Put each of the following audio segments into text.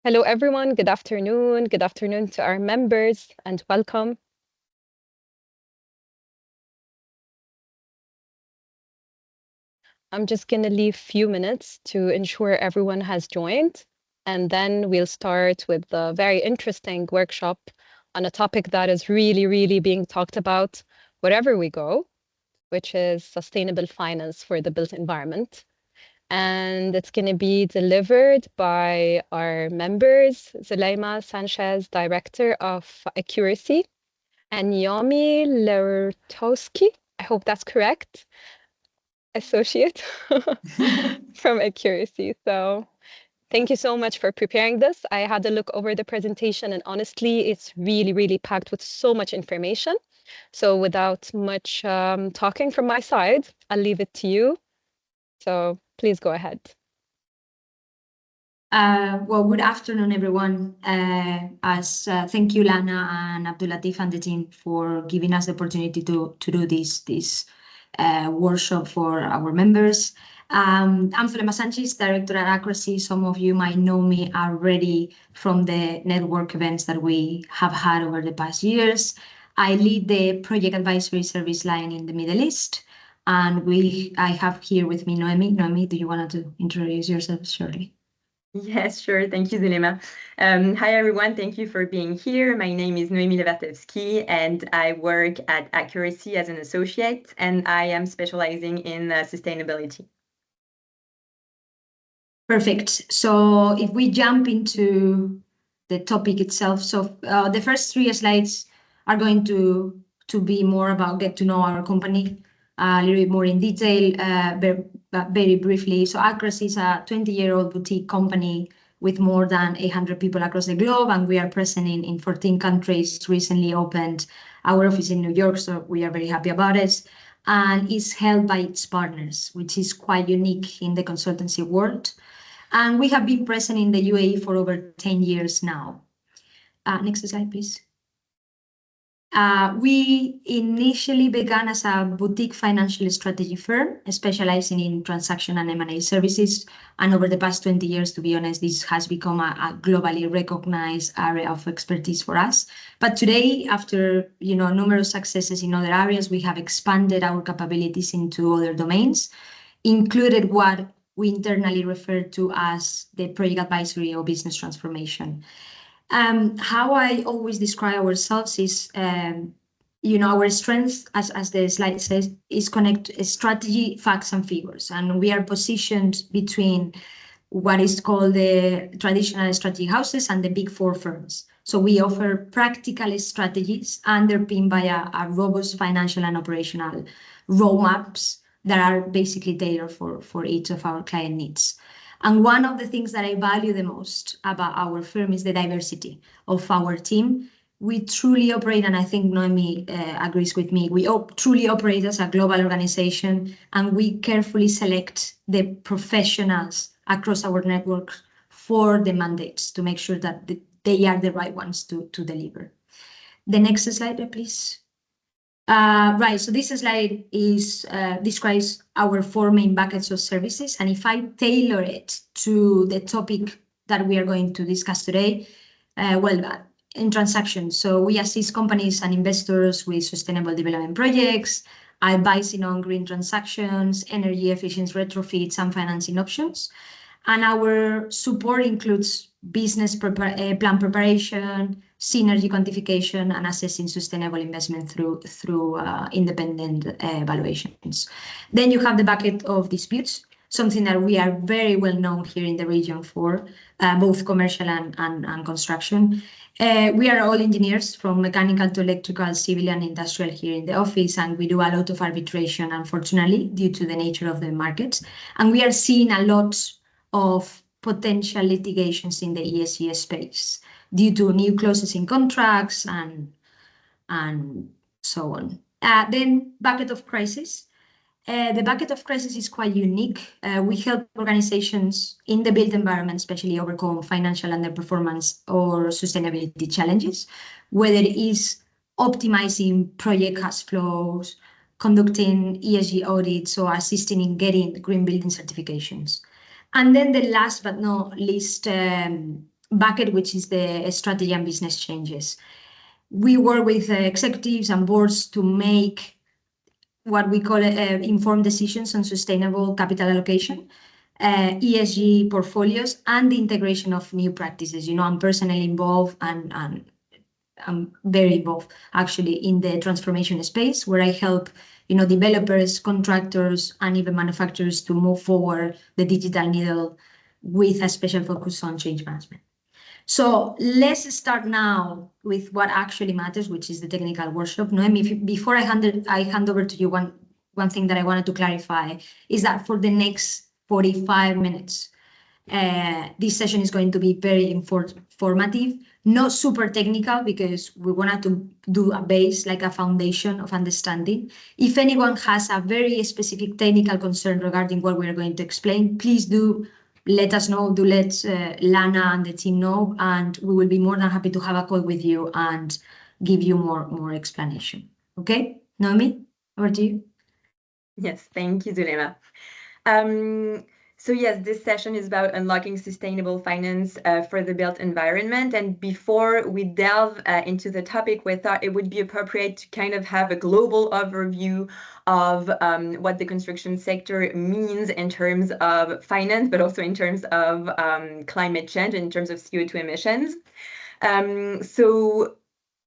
Hello, everyone. Good afternoon. Good afternoon to our members and welcome. I'm just going to leave a few minutes to ensure everyone has joined, and then we'll start with the very interesting workshop on a topic that is really being talked about wherever we go, which is sustainable finance for the built environment. And it's going to be delivered by our members, Zuleima Sanchez, Director of Accuracy, and Yomi Lertowski, I hope that's correct, Associate from Accuracy. So thank you so much for preparing this. I had a look over the presentation, and honestly, it's really packed with so much information. So without much talking from my side, I'll leave it to you. So please go ahead. Well, good afternoon, everyone. Thank you, Lana and Abdulatif and the team for giving us the opportunity to do this workshop for our members. I'm Zuleima Sanchez, Director at Accuracy. Some of you might know me already from the network events that we have had over the past years. I lead the project advisory service line in the Middle East. And I have here with me Noemi. Noemi, do you want to introduce yourself shortly? Yes, sure. Thank you, Zuleima. Hi, everyone. Thank you for being here. My name is Noemi Lewartewski, and I work at Accuracy as an associate, and I am specializing in sustainability. Perfect. So if we jump into the topic itself, so the first 3 slides are going to be more about get to know our company a little bit more in detail, very briefly. So Accuracy is a 20-year-old boutique company with more than 800 people across the globe, and we are present in 14 countries. Recently opened our office in New York, so we are very happy about it. And is held by its partners, which is quite unique in the consultancy world. And we have been present in the UAE for over 10 years now. Next slide, please. We initially began as a boutique financial strategy firm, specializing in transaction and M&A services. And over the past 20 years, to be honest, this has become a globally recognized area of expertise for us. But today, after numerous successes in other areas, we have expanded our capabilities into other domains, included what we internally refer to as the project advisory or business transformation. How I always describe ourselves is, our strength, as the slide says, is connect strategy, facts, and figures. And we are positioned between what is called the traditional strategy houses and the big four firms. So we offer practical strategies underpinned by a robust financial and operational roadmaps that are basically tailored for each of our client needs. And one of the things that I value the most about our firm is the diversity of our team. We truly operate, and I think Noemi agrees with me, we truly operate as a global organization, and we carefully select the professionals across our network for the mandates to make sure that they are the right ones to deliver. The next slide, please. Right, so this slide describes our 4 main buckets of services, and if I tailor it to the topic that we are going to discuss today, in transactions, so we assist companies and investors with sustainable development projects, advising on green transactions, energy efficiency retrofits, and financing options. And our support includes business plan preparation, synergy quantification, and assessing sustainable investment through independent evaluations. Then you have the bucket of disputes, something that we are very well known here in the region for, both commercial and construction. We are all engineers, from mechanical to electrical, civil and industrial here in the office, and we do a lot of arbitration, unfortunately, due to the nature of the market. And we are seeing a lot of potential litigations in the ESG space due to new clauses in contracts and so on. Then bucket of crisis. The bucket of crisis is quite unique. We help organizations in the built environment, especially overcome financial underperformance or sustainability challenges, whether it is optimizing project cash flows, conducting ESG audits, or assisting in getting green building certifications. And then the last but not least bucket, which is the strategy and business changes. We work with executives and boards to make what we call informed decisions on sustainable capital allocation, ESG portfolios, and the integration of new practices. I'm personally involved and I'm very involved actually in the transformation space, where I help developers, contractors, and even manufacturers to move forward the digital needle with a special focus on change management. So let's start now with what actually matters, which is the technical workshop. Noemi, before I hand over to you, one thing that I wanted to clarify is that for the next 45 minutes, this session is going to be very informative, not super technical, because we wanted to do a base, like a foundation of understanding. If anyone has a very specific technical concern regarding what we're going to explain, please do let us know. Do let Lana and the team know, and we will be more than happy to have a call with you and give you more explanation. Okay, Noemi, over to you. Yes, thank you, Zulema. So yes, this session is about unlocking sustainable finance for the built environment. And before we delve into the topic, we thought it would be appropriate to kind of have a global overview of what the construction sector means in terms of finance, but also in terms of climate change, in terms of CO2 emissions. So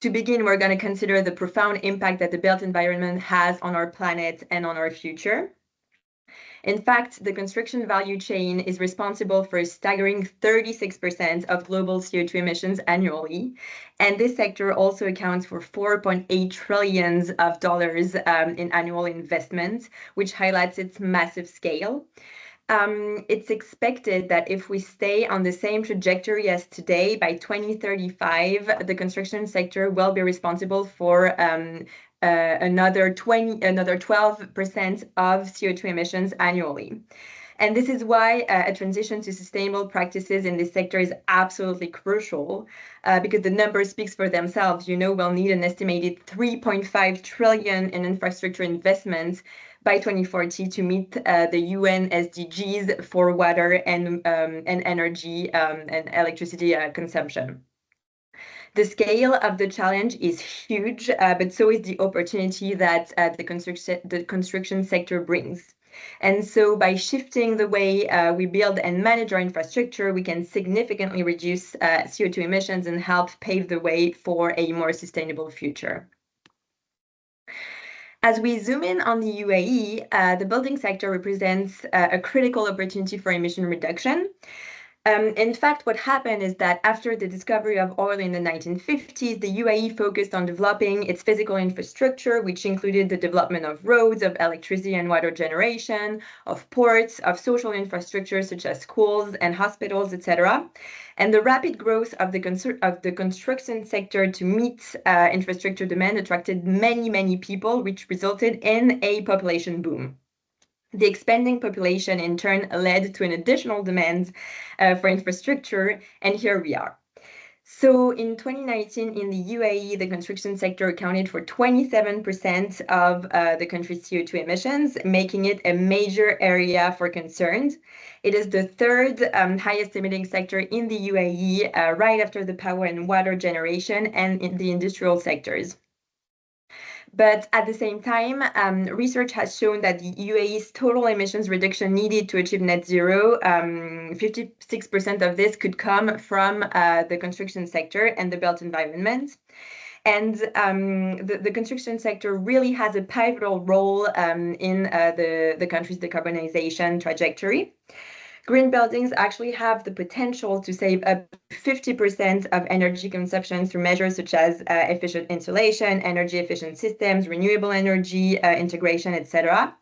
to begin, we're going to consider the profound impact that the built environment has on our planet and on our future. In fact, the construction value chain is responsible for a staggering 36% of global CO2 emissions annually. And this sector also accounts for $4.8 trillion in annual investment, which highlights its massive scale. It's expected that if we stay on the same trajectory as today, by 2035, the construction sector will be responsible for another 12% of CO2 emissions annually. And this is why a transition to sustainable practices in this sector is absolutely crucial, because the number speaks for themselves. We'll need an estimated 3.5 trillion in infrastructure investments by 2040 to meet the UN SDGs for water and energy and electricity consumption. The scale of the challenge is huge, but so is the opportunity that the construction sector brings. And so by shifting the way we build and manage our infrastructure, we can significantly reduce CO2 emissions and help pave the way for a more sustainable future. As we zoom in on the UAE, the building sector represents a critical opportunity for emission reduction. In fact, what happened is that after the discovery of oil in the 1950s, the UAE focused on developing its physical infrastructure, which included the development of roads, of electricity and water generation, of ports, of social infrastructure such as schools and hospitals, etc. And the rapid growth of the construction sector to meet infrastructure demand attracted many, many people, which resulted in a population boom. The expanding population, in turn, led to an additional demand for infrastructure, and here we are. So in 2019, in the UAE, the construction sector accounted for 27% of the country's CO2 emissions, making it a major area for concern. It is the third highest emitting sector in the UAE, right after the power and water generation and in the industrial sectors. But at the same time, research has shown that the UAE's total emissions reduction needed to achieve net zero, 56% of this could come from the construction sector and the built environment. And the construction sector really has a pivotal role in the country's decarbonization trajectory. Green buildings actually have the potential to save up to 50% of energy consumption through measures such as efficient insulation, energy efficient systems, renewable energy integration, etc.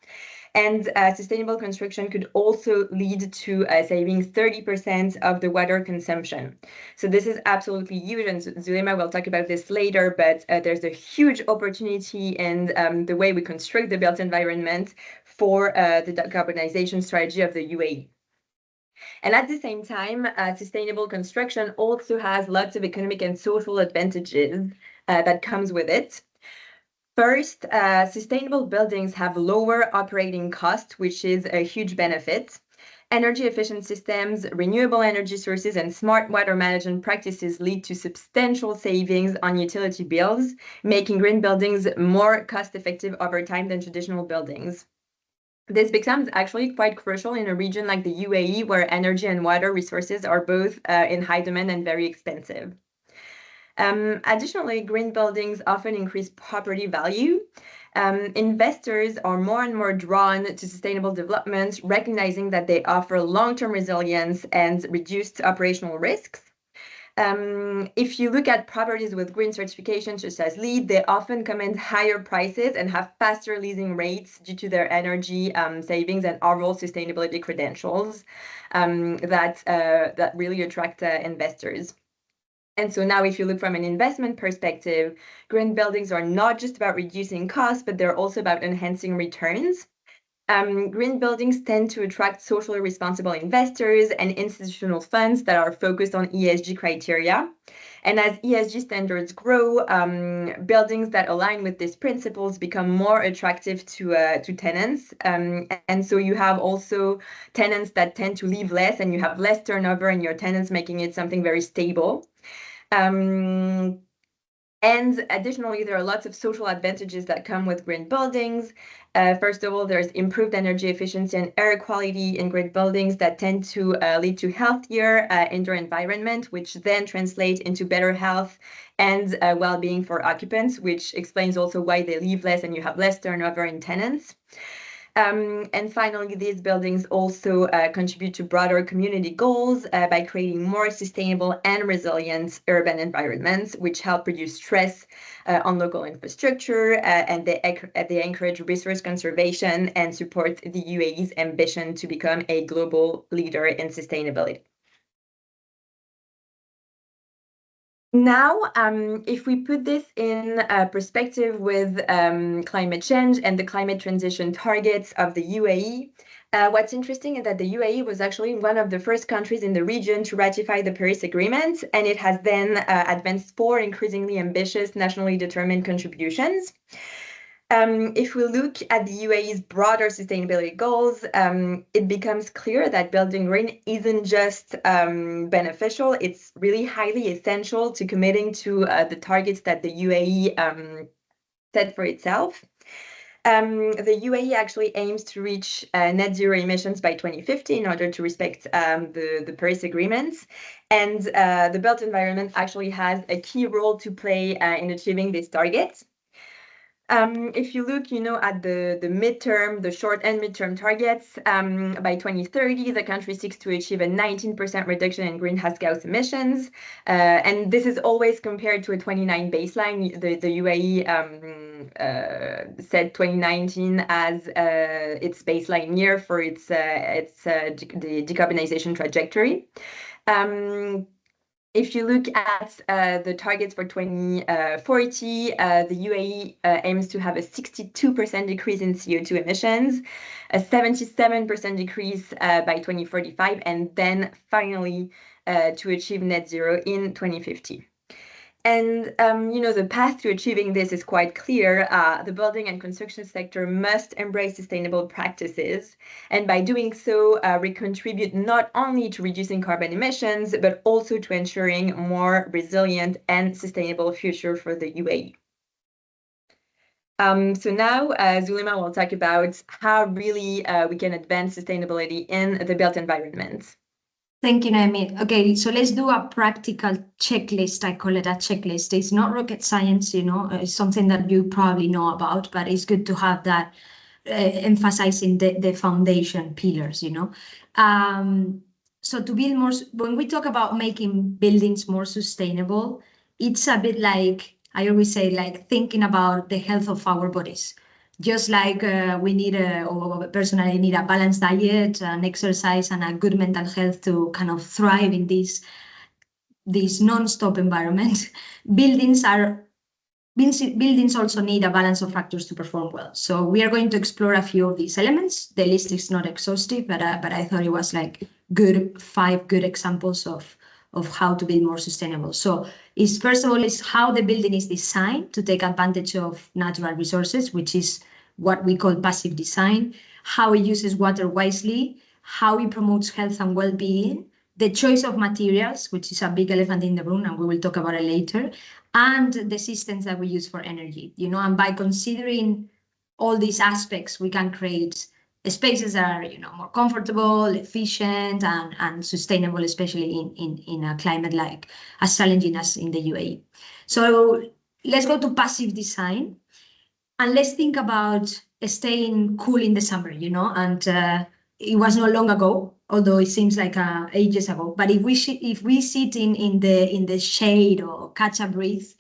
And sustainable construction could also lead to saving 30% of the water consumption. So this is absolutely huge, and Zulema will talk about this later, but there's a huge opportunity in the way we construct the built environment for the decarbonization strategy of the UAE. And at the same time, sustainable construction also has lots of economic and social advantages that comes with it. First, sustainable buildings have lower operating costs, which is a huge benefit. Energy efficient systems, renewable energy sources, and smart water management practices lead to substantial savings on utility bills, making green buildings more cost-effective over time than traditional buildings. This becomes actually quite crucial in a region like the UAE, where energy and water resources are both in high demand and very expensive. Additionally, green buildings often increase property value. Investors are more and more drawn to sustainable development, recognizing that they offer long-term resilience and reduced operational risks. If you look at properties with green certification, such as LEED, they often command higher prices and have faster leasing rates due to their energy savings and overall sustainability credentials that really attract investors. And so now if you look from an investment perspective, green buildings are not just about reducing costs, but they're also about enhancing returns. Green buildings tend to attract socially responsible investors and institutional funds that are focused on ESG criteria. And as ESG standards grow, buildings that align with these principles become more attractive to tenants. And so you have also tenants that tend to leave less, and you have less turnover in your tenants, making it something very stable. And additionally, there are lots of social advantages that come with green buildings. First of all, there's improved energy efficiency and air quality in green buildings that tend to lead to healthier indoor environment, which then translates into better health and well-being for occupants, which explains also why they leave less and you have less turnover in tenants. And finally, these buildings also contribute to broader community goals by creating more sustainable and resilient urban environments, which help reduce stress on local infrastructure, and they encourage resource conservation and support the UAE's ambition to become a global leader in sustainability. Now, if we put this in perspective with climate change and the climate transition targets of the UAE, what's interesting is that the UAE was actually one of the first countries in the region to ratify the Paris Agreement, and it has then advanced 4 increasingly ambitious nationally determined contributions. If we look at the UAE's broader sustainability goals, it becomes clear that building green isn't just beneficial, it's really highly essential to committing to the targets that the UAE set for itself. The UAE actually aims to reach net zero emissions by 2050 in order to respect the Paris agreements. And the built environment actually has a key role to play in achieving these targets. If you look, at the short and midterm targets, by 2030, the country seeks to achieve a 19% reduction in greenhouse gas emissions. And this is always compared to a 2029 baseline. The UAE said 2019 as its baseline year for the decarbonization trajectory. If you look at the targets for 2040, the UAE aims to have a 62% decrease in CO2 emissions, a 77% decrease by 2045, and then finally to achieve net zero in 2050. And, the path to achieving this is quite clear. The building and construction sector must embrace sustainable practices. And by doing so, we contribute not only to reducing carbon emissions, but also to ensuring a more resilient and sustainable future for the UAE. So now Zulema will talk about how really we can advance sustainability in the built environment. Thank you, Noemi. Okay, so let's do a practical checklist. I call it a checklist. It's not rocket science, it's something that you probably know about, but it's good to have that emphasizing the foundation pillars, So to build more, when we talk about making buildings more sustainable, it's a bit like, I always say, like thinking about the health of our bodies. Just like we need personally need a balanced diet and exercise and a good mental health to kind of thrive in this non-stop environment. Buildings also need a balance of factors to perform well. So we are going to explore a few of these elements. The list is not exhaustive, but I thought it was like 5 good examples of how to build more sustainable. So first of all is how the building is designed to take advantage of natural resources, which is what we call passive design, how it uses water wisely, how it promotes health and well-being, the choice of materials, which is a big elephant in the room, and we will talk about it later, and the systems that we use for energy, you know, and by considering all these aspects, we can create spaces that are, you know, more comfortable, efficient, and sustainable, especially in a climate like as challenging as in the UAE. So let's go to passive design, and let's think about staying cool in the summer, you know, and it was not long ago, although it seems like ages ago. But if we sit in the shade or catch a breath,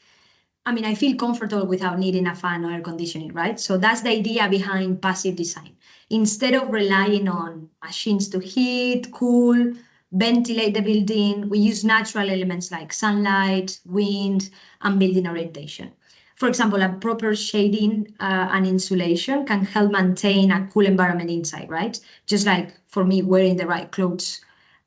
I mean, I feel comfortable without needing a fan or air conditioning, right? So that's the idea behind passive design. Instead of relying on machines to heat, cool, ventilate the building, we use natural elements like sunlight, wind, and building orientation. For example, a proper shading and insulation can help maintain a cool environment inside, right? Just like for me, wearing the right clothes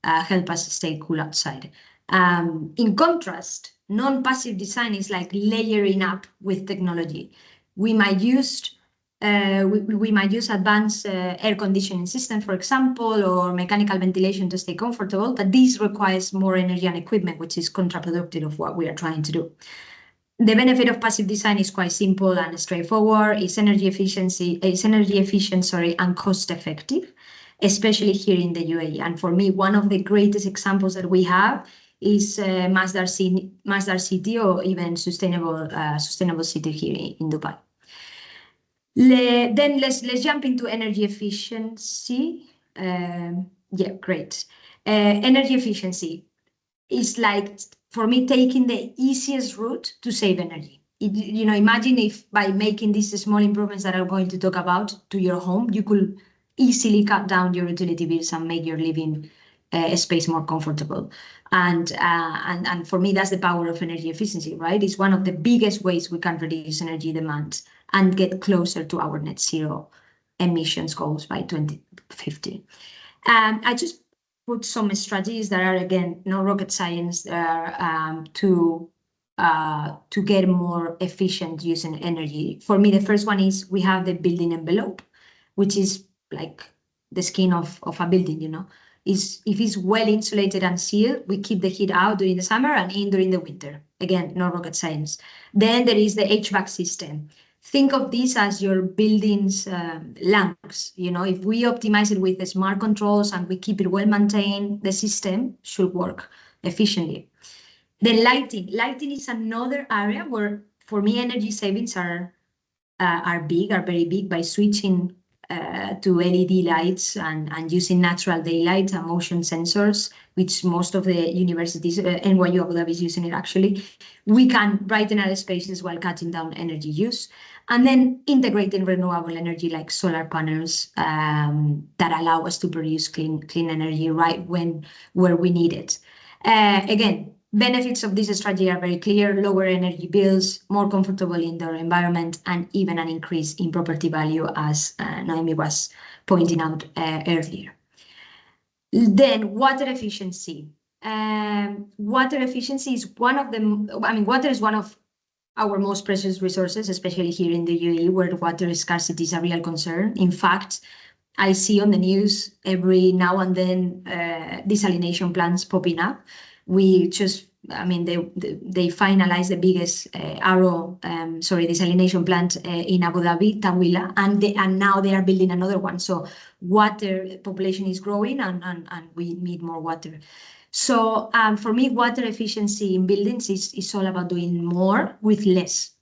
help us stay cool outside. In contrast, non-passive design is like layering up with technology. We might use advanced air conditioning system, for example, or mechanical ventilation to stay comfortable, but this requires more energy and equipment, which is counterproductive of what we are trying to do. The benefit of passive design is quite simple and straightforward. It's energy efficient, and cost effective, especially here in the UAE. And for me, one of the greatest examples that we have is Masdar City, or even sustainable city here in Dubai. Then let's jump into energy efficiency. Yeah, great. Energy efficiency is like, for me, taking the easiest route to save energy. You know, imagine if by making these small improvements that I'm going to talk about to your home, you could easily cut down your utility bills and make your living space more comfortable. And for me, that's the power of energy efficiency, right? It's one of the biggest ways we can reduce energy demand and get closer to our net zero emissions goals by 2050. I just put some strategies that are, again, no rocket science, to get more efficient using energy. For me, the first one is we have the building envelope, which is like the skin of a building, you know. If it's well insulated and sealed, we keep the heat out during the summer and in during the winter. Again, no rocket science. Then there is the HVAC system. Think of this as your building's lamps. You know, if we optimize it with the smart controls and we keep it well maintained, the system should work efficiently. Then lighting. Lighting is another area where, for me, energy savings are very big by switching to LED lights and using natural daylight and motion sensors, which most of the universities, NYU Abu Dhabi is using it actually. We can brighten our spaces while cutting down energy use. And then integrating renewable energy like solar panels that allow us to produce clean energy right where we need it. Again, benefits of this strategy are very clear: lower energy bills, more comfortable indoor environment, and even an increase in property value, as Noemi was pointing out earlier. Then water efficiency. Water efficiency is water is one of our most precious resources, especially here in the UAE, where water scarcity is a real concern. In fact, I see on the news every now and then desalination plants popping up. They finalized the biggest desalination plant in Abu Dhabi, Taweelah, and now they are building another one. So water population is growing, and we need more water. So for me, water efficiency in buildings is all about doing more with less.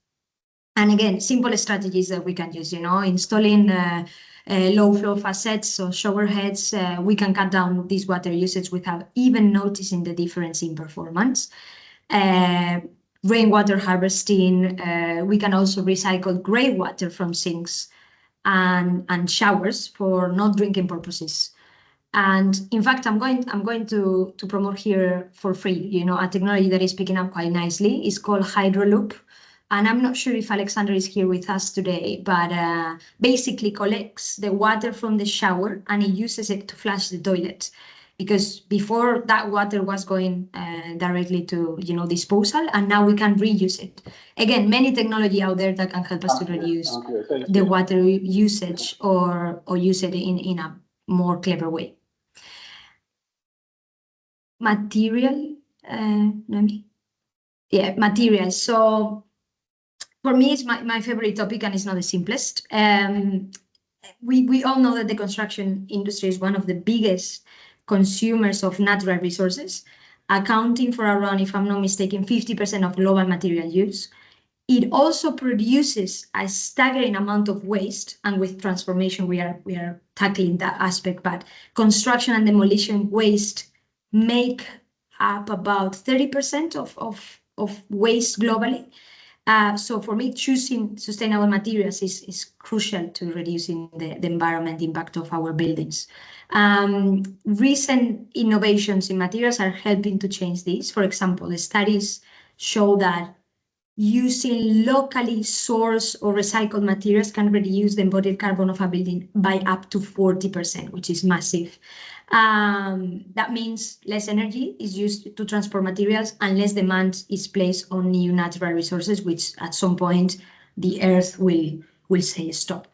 And again, simple strategies that we can use, you know, installing low flow facets, so shower heads. We can cut down this water usage without even noticing the difference in performance. Rainwater harvesting. We can also recycle grey water from sinks and showers for not drinking purposes. And in fact, I'm going to promote here for free, you know, a technology that is picking up quite nicely. It's called Hydroloop. And I'm not sure if Alexander is here with us today, but basically collects the water from the shower and it uses it to flush the toilet. Because before, that water was going directly to, you know, disposal, and now we can reuse it. Again, many technology out there that can help us to reduce the water usage or use it in a more clever way. material, materials. So for me, it's my favorite topic, and it's not the simplest. We all know that the construction industry is one of the biggest consumers of natural resources, accounting for around, if I'm not mistaken, 50% of global material use. It also produces a staggering amount of waste, and with transformation we are tackling that aspect, but construction and demolition waste make up about 30% of waste globally. So for me, choosing sustainable materials is crucial to reducing the environment impact of our buildings. Recent innovations in materials are helping to change this. For example, the studies show that using locally sourced or recycled materials can reduce the embodied carbon of a building by up to 40%, which is massive. That means less energy is used to transport materials and less demand is placed on new natural resources, which at some point the earth will say stop,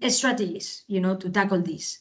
strategies, to tackle this.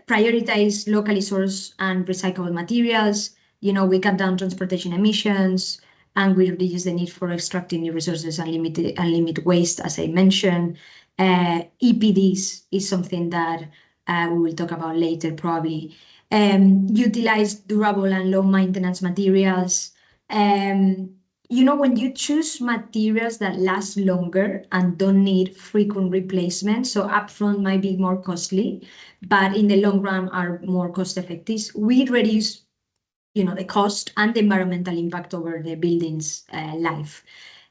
Prioritize locally sourced and recyclable materials. We cut down transportation emissions, and we reduce the need for extracting new resources and limit waste, as I mentioned. EPDs is something that we will talk about later, probably. Utilize durable and low maintenance materials. When you choose materials that last longer and don't need frequent replacement, so upfront might be more costly, but in the long run are more cost effective, we reduce the cost and the environmental impact over the building's life.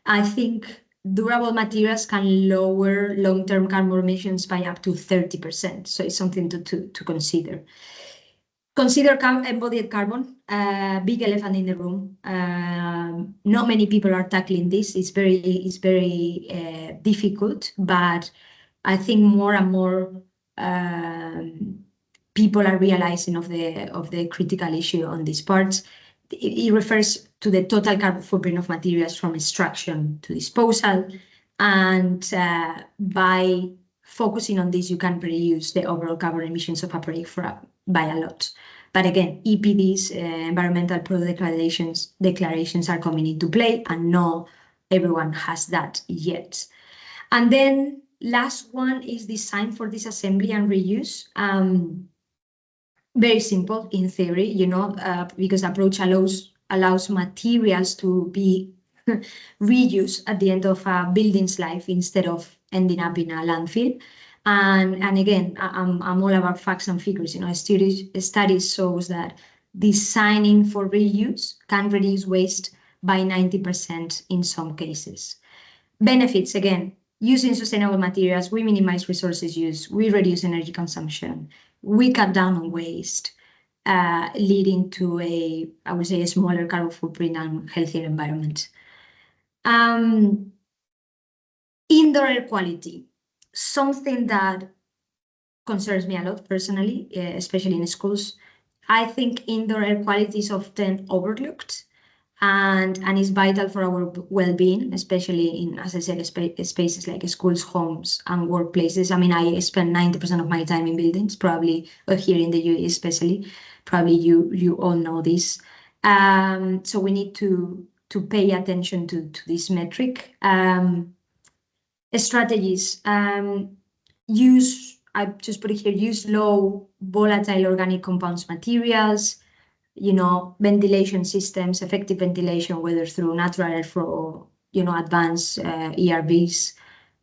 I think durable materials can lower long-term carbon emissions by up to 30%. So it's something to consider. Consider embodied carbon, big elephant in the room. Not many people are tackling this. It's very difficult, but I think more and more people are realizing of the critical issue on these parts. It refers to the total carbon footprint of materials from extraction to disposal, and by focusing on this, you can reduce the overall carbon emissions of a project by a lot. But again, EPDs, environmental product declarations are coming into play, and not everyone has that yet. And then last one is design for disassembly and reuse. Very simple in theory, because approach allows materials to be reused at the end of a building's life instead of ending up in a landfill. And again, I'm all about facts and figures. Studies shows that designing for reuse can reduce waste by 90% in some cases. Benefits, again, using sustainable materials, we minimize resources use, we reduce energy consumption, we cut down on waste, leading to a smaller carbon footprint and healthier environment. Indoor air quality, something that concerns me a lot personally, especially in schools. I think indoor air quality is often overlooked and is vital for our well-being, especially in, as I said, spaces like schools, homes, and workplaces. I mean, I spend 90% of my time in buildings, probably, or here in the UAE especially. Probably you all know this. So we need to pay attention to this metric. Strategies. I just put it here, use low volatile organic compounds materials, ventilation systems, effective ventilation, whether through natural airflow or, advanced ERVs.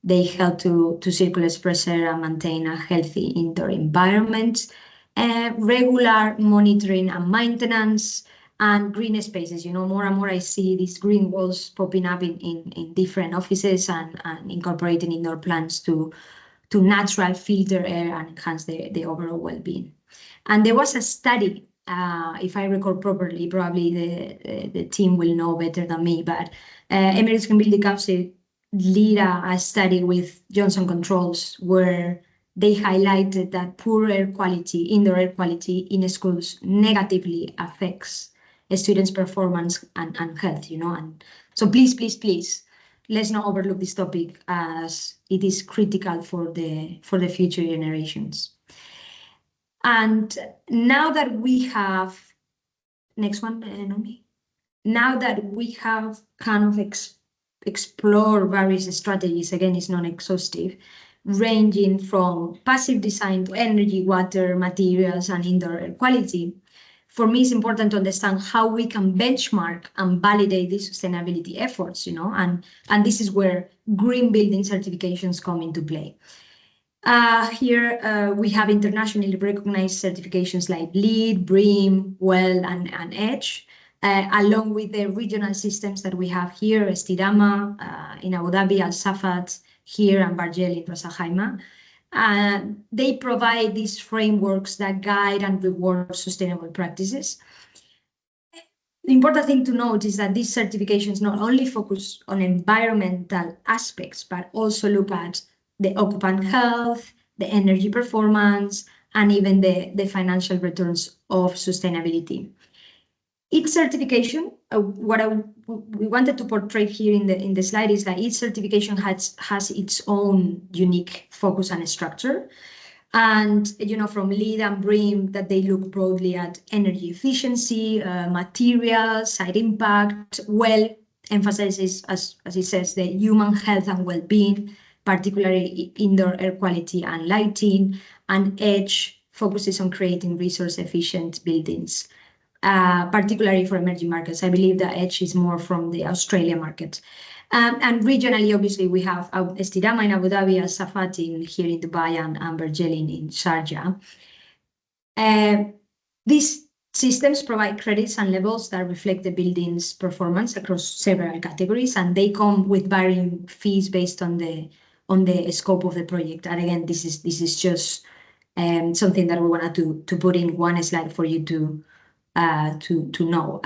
They help to circulate fresh air and maintain a healthy indoor environment. Regular monitoring and maintenance, and green spaces. More and more I see these green walls popping up in different offices and incorporating indoor plants to natural filter air and enhance the overall well-being. And there was a study, if I recall properly, probably the team will know better than me, but Emirates Building Council lead a study with Johnson Controls where they highlighted that poor air quality, indoor air quality in schools negatively affects students' performance and health, and so please, let's not overlook this topic as it is critical for the future generations. And now that we have, next one, Nomi. Now that we have kind of explored various strategies, again, it's non-exhaustive, ranging from passive design to energy, water, materials, and indoor air quality. For me, it's important to understand how we can benchmark and validate these sustainability efforts, and this is where green building certifications come into play. Here we have internationally recognized certifications like LEED, BREEAM, WELL, and EDGE, along with the regional systems that we have here, Estirama in Abu Dhabi, Al Safat here, and Bargel in Ras Al Khaimah. They provide these frameworks that guide and reward sustainable practices. The important thing to note is that these certifications not only focus on environmental aspects, but also look at the occupant health, the energy performance, and even the financial returns of sustainability. Each certification, we wanted to portray here in the slide is that each certification has its own unique focus and structure. And, from LEED and BREEAM, that they look broadly at energy efficiency, materials, site impact. WELL emphasizes, as it says, the human health and well-being, particularly indoor air quality and lighting. And EDGE focuses on creating resource-efficient buildings, particularly for emerging markets. I believe that EDGE is more from the Australia market. And regionally, obviously, we have Estirama in Abu Dhabi, Al Safat here in Dubai, and Bargel in Sharjah. These systems provide credits and levels that reflect the building's performance across several categories, and they come with varying fees based on the scope of the project. And again, this is just something that we wanted to put in one slide for you to know.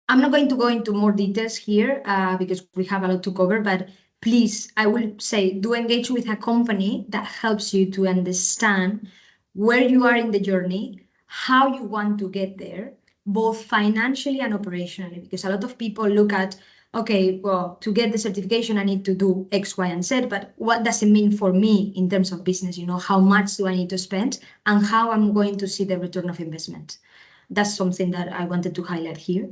I'm not going to go into more details here because we have a lot to cover, but please, I will say, do engage with a company that helps you to understand where you are in the journey, how you want to get there, both financially and operationally, because a lot of people look at, okay, well, to get the certification, I need to do X, Y, and Z, but what does it mean for me in terms of business? How much do I need to spend and how I'm going to see the return of investment? That's something that I wanted to highlight here.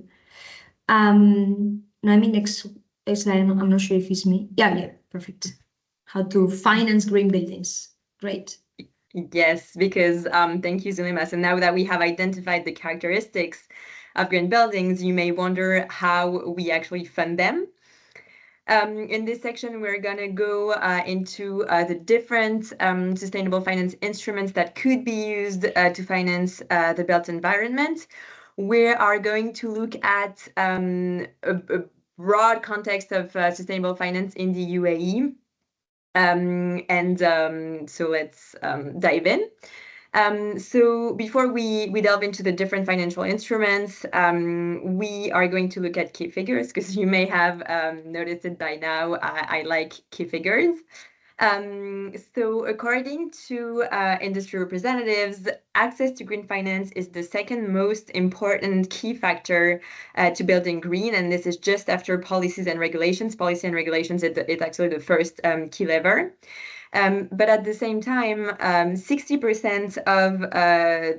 Next slide, I'm not sure if it's me. Yeah, perfect. How to finance green buildings. Great. Yes, because thank you, Zulema. So now that we have identified the characteristics of green buildings, you may wonder how we actually fund them. In this section, we're going to go into the different sustainable finance instruments that could be used to finance the built environment. We are going to look at a broad context of sustainable finance in the UAE. So let's dive in. So before we delve into the different financial instruments, we are going to look at key figures because you may have noticed it by now. I like key figures. So according to industry representatives, access to green finance is the second most important key factor to building green. And this is just after policies and regulations. Policy and regulations is actually the first key lever. But at the same time, 60% of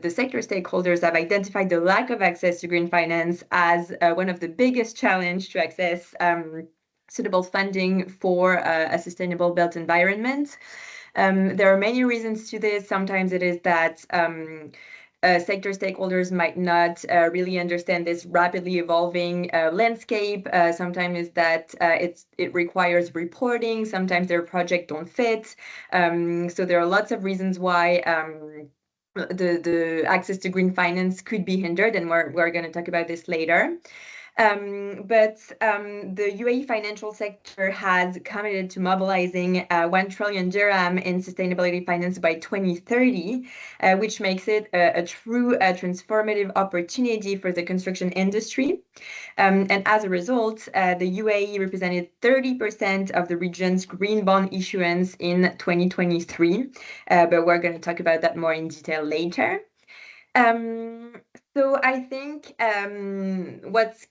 the sector stakeholders have identified the lack of access to green finance as one of the biggest challenges to access suitable funding for a sustainable built environment. There are many reasons to this. Sometimes it is that sector stakeholders might not really understand this rapidly evolving landscape. Sometimes is that it requires reporting. Sometimes their project don't fit. So there are lots of reasons why the access to green finance could be hindered, and we're going to talk about this later. But the UAE financial sector has committed to mobilizing 1 trillion dirham in sustainability finance by 2030, which makes it a true transformative opportunity for the construction industry. And as a result, the UAE represented 30% of the region's green bond issuance in 2023, but we're going to talk about that more in detail later. So I think what's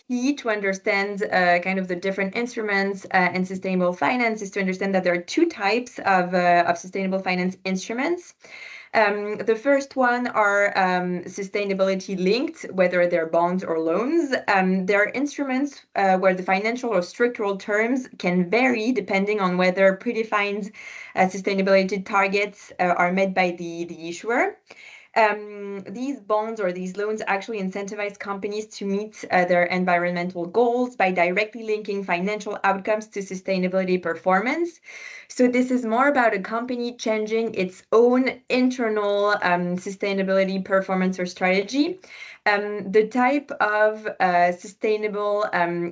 key to understand kind of the different instruments in sustainable finance is to understand that there are two types of sustainable finance instruments. The first one are sustainability linked, whether they're bonds or loans. They're instruments where the financial or structural terms can vary depending on whether predefined sustainability targets are met by the issuer. These bonds or these loans actually incentivize companies to meet their environmental goals by directly linking financial outcomes to sustainability performance. So this is more about a company changing its own internal sustainability performance or strategy. The type of sustainable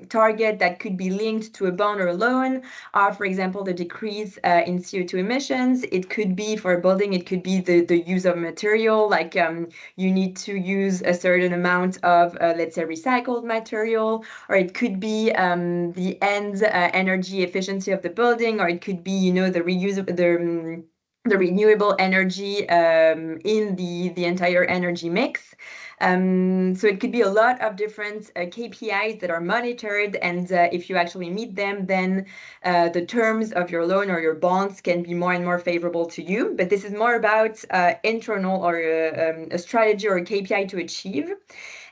target that could be linked to a bond or a loan are, for example, the decrease in CO2 emissions. It could be for a building, it could be the use of material, like you need to use a certain amount of, let's say, recycled material, or it could be the end energy efficiency of the building, or it could be, you know, the reuse of the renewable energy in the entire energy mix. So it could be a lot of different KPIs that are monitored, and if you actually meet them, then the terms of your loan or your bonds can be more and more favorable to you. But this is more about internal or a strategy or a KPI to achieve.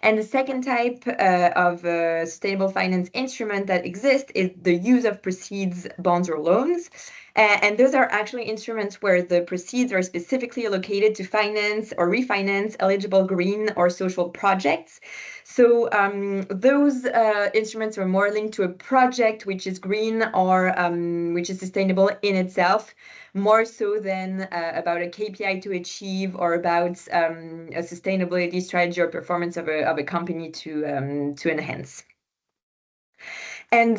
And the second type of sustainable finance instrument that exists is the use of proceeds, bonds, or loans. And those are actually instruments where the proceeds are specifically allocated to finance or refinance eligible green or social projects. So those instruments are more linked to a project which is green or which is sustainable in itself, more so than about a KPI to achieve or about a sustainability strategy or performance of a company to enhance. And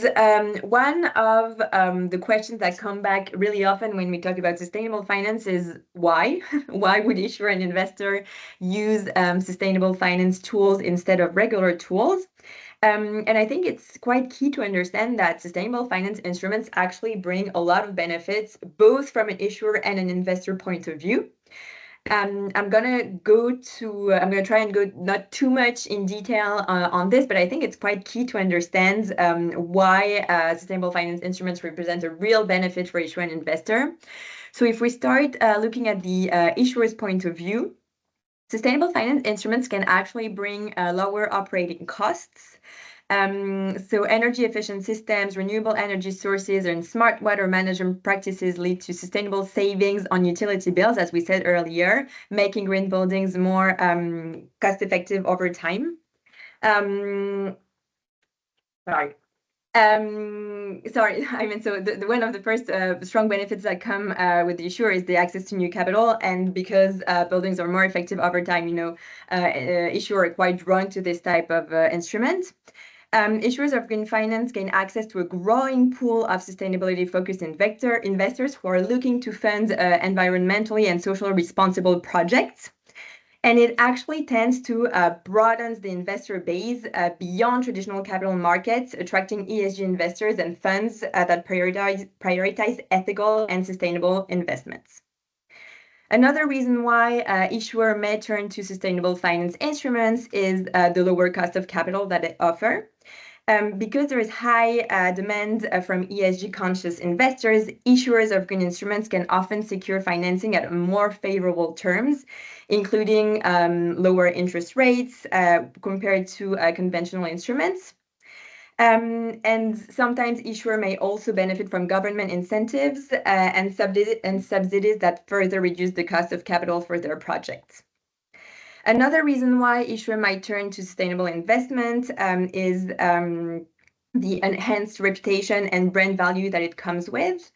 one of the questions that come back really often when we talk about sustainable finance is why? Why would issuer and investor use sustainable finance tools instead of regular tools? And I think it's quite key to understand that sustainable finance instruments actually bring a lot of benefits, both from an issuer and an investor point of view. I'm gonna try and go not too much in detail on this, but I think it's quite key to understand why sustainable finance instruments represent a real benefit for issuer and investor. So if we start looking at the issuer's point of view, sustainable finance instruments can actually bring lower operating costs. So energy efficient systems, renewable energy sources, and smart water management practices lead to sustainable savings on utility bills, as we said earlier, making green buildings more cost effective over time. Sorry. I mean, so one of the first strong benefits that come with the issuer is the access to new capital, and because buildings are more effective over time, you know, issuer are quite drawn to this type of instrument. Issuers of green finance gain access to a growing pool of sustainability-focused investors who are looking to fund environmentally and socially responsible projects. And it actually tends to broaden the investor base beyond traditional capital markets, attracting ESG investors and funds that prioritize ethical and sustainable investments. Another reason why issuer may turn to sustainable finance instruments is the lower cost of capital that they offer. Because there is high demand from ESG conscious investors, issuers of green instruments can often secure financing at more favorable terms, including lower interest rates compared to conventional instruments. And sometimes issuer may also benefit from government incentives and subsidies that further reduce the cost of capital for their projects. Another reason why issuer might turn to sustainable investment is the enhanced reputation and brand value that it comes with.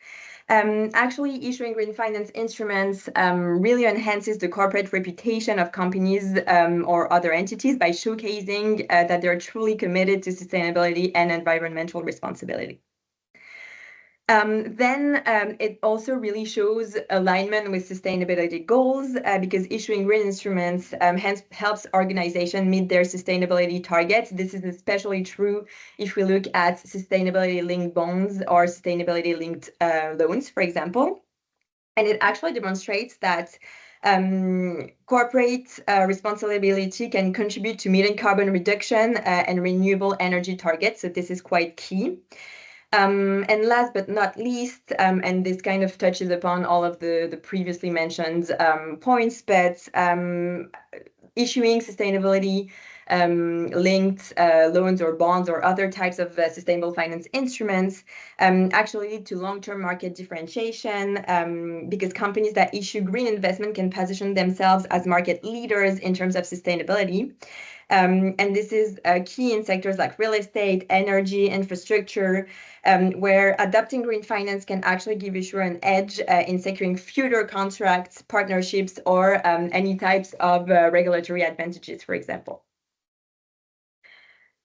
Actually, issuing green finance instruments really enhances the corporate reputation of companies or other entities by showcasing that they're truly committed to sustainability and environmental responsibility. Then it also really shows alignment with sustainability goals because issuing green instruments hence helps organizations meet their sustainability targets. This is especially true if we look at sustainability-linked bonds or sustainability-linked loans, for example. And it actually demonstrates that corporate responsibility can contribute to meeting carbon reduction and renewable energy targets. So this is quite key. And last but not least, and this kind of touches upon all of the previously mentioned points, but issuing sustainability linked loans or bonds or other types of sustainable finance instruments actually lead to long-term market differentiation because companies that issue green investment can position themselves as market leaders in terms of sustainability. And this is key in sectors like real estate, energy, infrastructure, where adopting green finance can actually give issuer an edge in securing future contracts, partnerships, or any types of regulatory advantages, for example.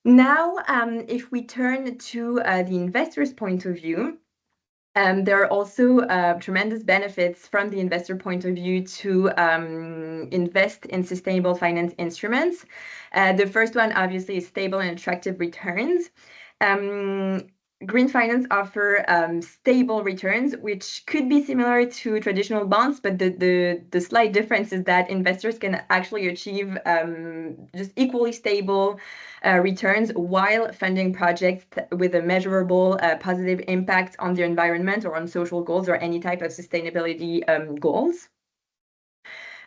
Now, if we turn to the investor's point of view, there are also tremendous benefits from the investor point of view to invest in sustainable finance instruments. The first one, obviously, is stable and attractive returns. Green finance offer stable returns, which could be similar to traditional bonds, but the slight difference is that investors can actually achieve just equally stable returns while funding projects with a measurable positive impact on their environment or on social goals or any type of sustainability goals.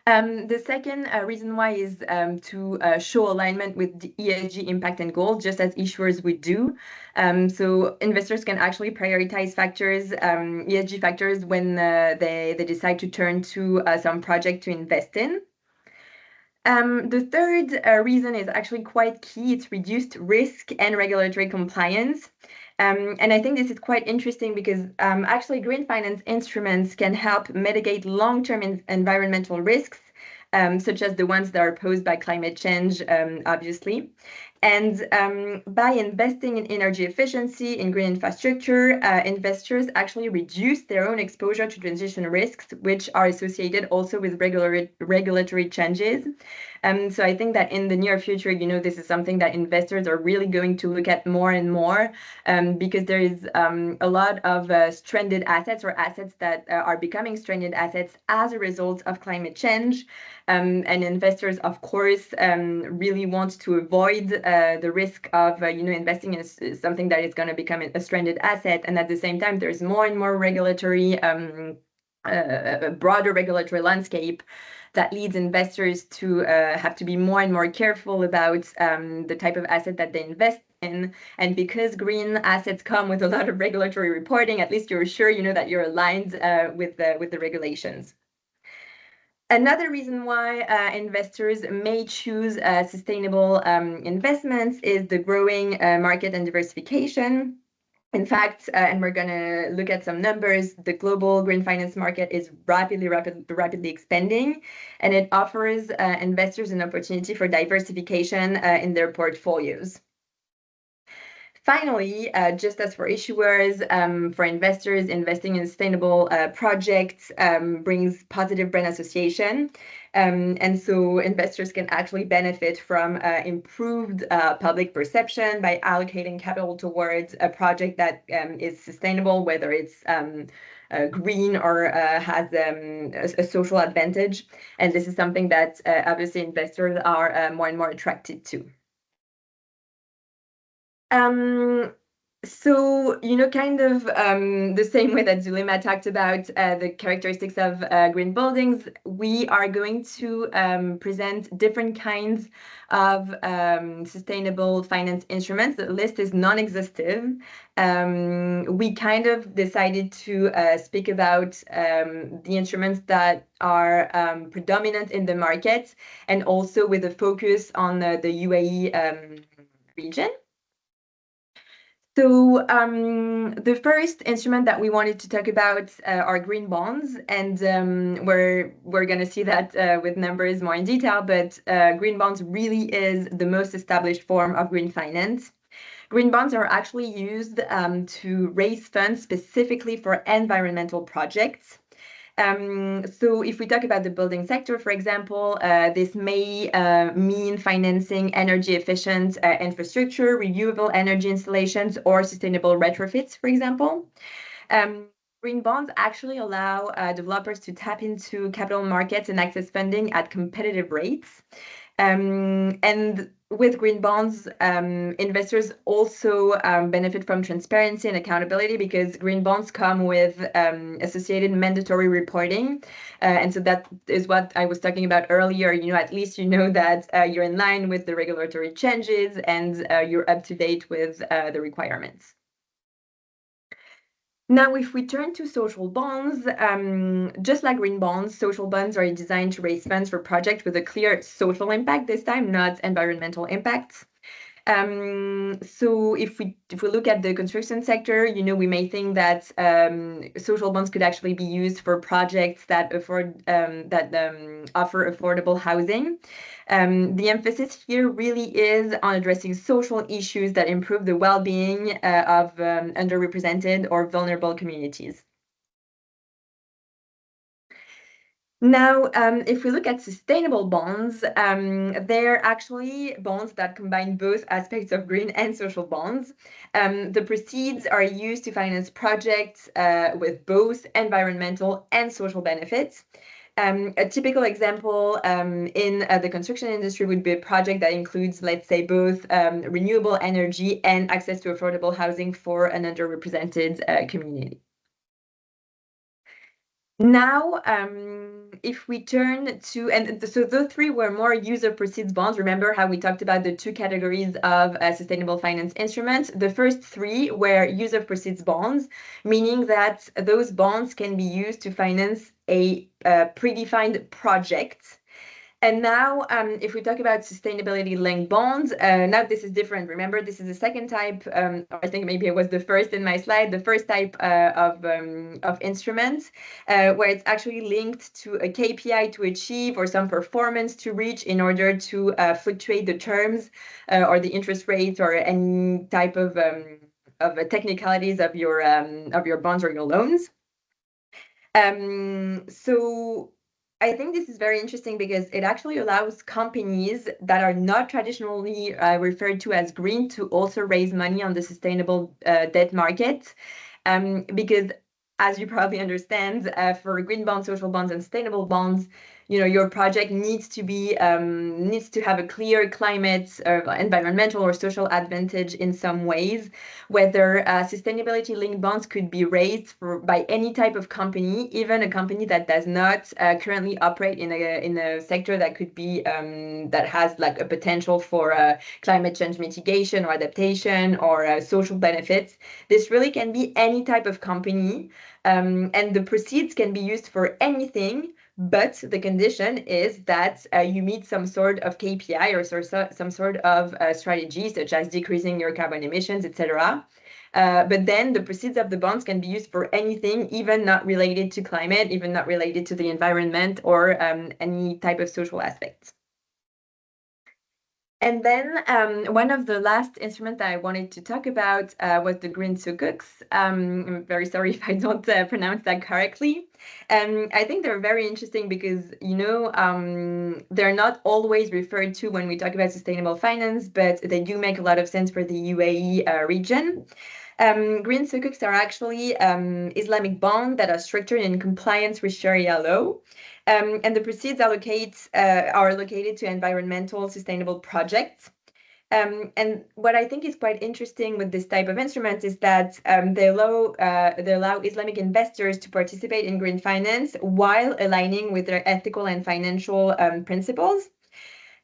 The second reason why is to show alignment with the ESG impact and goals, just as issuers would do. So investors can actually prioritize factors, ESG factors, when they decide to turn to some project to invest in. The third reason is actually quite key. It's reduced risk and regulatory compliance. And I think this is quite interesting because actually green finance instruments can help mitigate long-term environmental risks, such as the ones that are posed by climate change, obviously. And by investing in energy efficiency, in green infrastructure, investors actually reduce their own exposure to transition risks, which are associated also with regulatory changes. So I think that in the near future, this is something that investors are really going to look at more and more because there is a lot of stranded assets or assets that are becoming stranded assets as a result of climate change. And investors, of course, really want to avoid the risk of investing in something that is going to become a stranded asset. And at the same time, there's more and more regulatory, a broader regulatory landscape that leads investors to have to be more and more careful about the type of asset that they invest in. And because green assets come with a lot of regulatory reporting, at least you're sure that you're aligned with the regulations. Another reason why investors may choose sustainable investments is the growing market and diversification. In fact, and we're going to look at some numbers, the global green finance market is rapidly expanding, and it offers investors an opportunity for diversification in their portfolios. Finally, just as for issuers, for investors, investing in sustainable projects brings positive brand association. And so investors can actually benefit from improved public perception by allocating capital towards a project that is sustainable, whether it's green or has a social advantage. And this is something that obviously investors are more and more attracted to. So, kind of the same way that Zulema talked about the characteristics of green buildings, we are going to present different kinds of sustainable finance instruments. The list is non-exhaustive. We kind of decided to speak about the instruments that are predominant in the market and also with a focus on the UAE region. So the first instrument that we wanted to talk about are green bonds, and we're going to see that with numbers more in detail, but green bonds really is the most established form of green finance. Green bonds are actually used to raise funds specifically for environmental projects. So if we talk about the building sector, for example, this may mean financing energy efficient infrastructure, renewable energy installations, or sustainable retrofits, for example. Green bonds actually allow developers to tap into capital markets and access funding at competitive rates. And with green bonds, investors also benefit from transparency and accountability because green bonds come with associated mandatory reporting. And so that is what I was talking about earlier. At least you know that you're in line with the regulatory changes and you're up to date with the requirements. Now, if we turn to social bonds, just like green bonds, social bonds are designed to raise funds for projects with a clear social impact this time, not environmental impacts. So if we look at the construction sector, we may think that social bonds could actually be used for projects that offer affordable housing. The emphasis here really is on addressing social issues that improve the well-being of underrepresented or vulnerable communities. Now, if we look at sustainable bonds, they're actually bonds that combine both aspects of green and social bonds. The proceeds are used to finance projects with both environmental and social benefits. A typical example in the construction industry would be a project that includes, let's say, both renewable energy and access to affordable housing for an underrepresented community. Now, if we turn to, so those three were more user proceeds bonds. Remember how we talked about the two categories of sustainable finance instruments? The first three were user proceeds bonds, meaning that those bonds can be used to finance a predefined project. And now, if we talk about sustainability-linked bonds, now this is different. Remember, this is the second type. I think maybe it was the first in my slide. The first type of instruments, where it's actually linked to a KPI to achieve or some performance to reach in order to fluctuate the terms or the interest rates or any type of technicalities of your bonds or your loans. So I think this is very interesting because it actually allows companies that are not traditionally referred to as green to also raise money on the sustainable debt market. Because as you probably understand, for green bonds, social bonds, and sustainable bonds, your project needs to have a clear climate, environmental or social advantage in some ways. Whether sustainability-linked bonds could be raised by any type of company, even a company that does not currently operate in a sector that could be that has like a potential for climate change mitigation or adaptation or social benefits. This really can be any type of company, and the proceeds can be used for anything. But the condition is that you meet some sort of KPI or some sort of strategy, such as decreasing your carbon emissions, etc. But then the proceeds of the bonds can be used for anything, even not related to climate, even not related to the environment or any type of social aspects. And then one of the last instruments that I wanted to talk about was the green sukuks. I'm very sorry if I don't pronounce that correctly. I think they're very interesting because, they're not always referred to when we talk about sustainable finance, but they do make a lot of sense for the UAE region. Green sukuks are actually Islamic bonds that are structured in compliance with Sharia law. And the proceeds are allocated to environmental sustainable projects. And what I think is quite interesting with this type of instrument is that they allow Islamic investors to participate in green finance while aligning with their ethical and financial principles.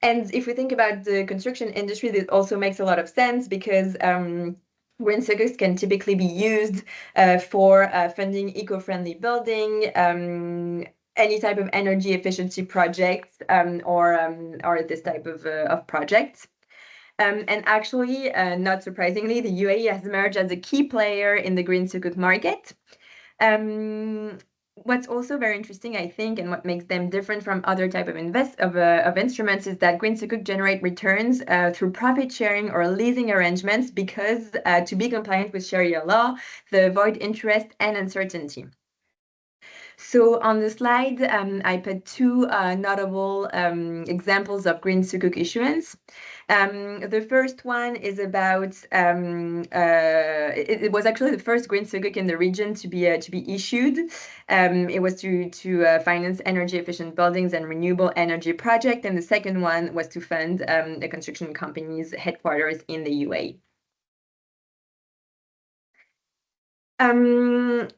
And if we think about the construction industry, this also makes a lot of sense because green sukuks can typically be used for funding eco-friendly building, any type of energy efficiency projects, or this type of projects. And actually, not surprisingly, the UAE has emerged as a key player in the green sukuk market. What's also very interesting, I think, and what makes them different from other type of instruments is that green sukuk generate returns through profit sharing or leasing arrangements because to be compliant with Sharia law, they avoid interest and uncertainty. So on the slide, I put two notable examples of green sukuk issuance. The first one is about it was actually the first green sukuk in the region to be issued. It was to finance energy efficient buildings and renewable energy project, and the second one was to fund the construction company's headquarters in the UAE.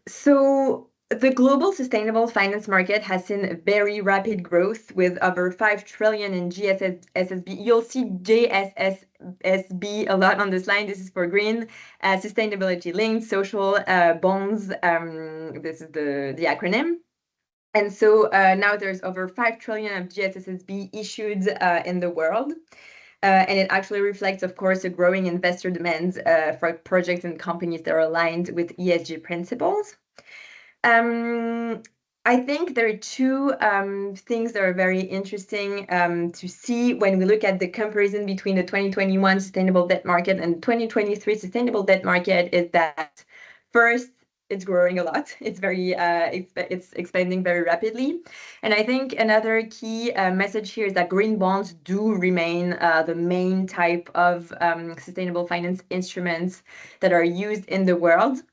So the global sustainable finance market has seen very rapid growth with over 5 trillion in GSSB. You'll see JSSB a lot on this line. This is for green, sustainability linked social bonds. This is the acronym. And so now there's over 5 trillion of GSSB issued in the world. And it actually reflects, of course, a growing investor demand for projects and companies that are aligned with ESG principles. I think there are two things that are very interesting to see when we look at the comparison between the 2021 sustainable debt market and 2023 sustainable debt market is that first, it's growing a lot. It's very it's expanding very rapidly. And I think another key message here is that green bonds do remain the main type of sustainable finance instruments that are used in the world.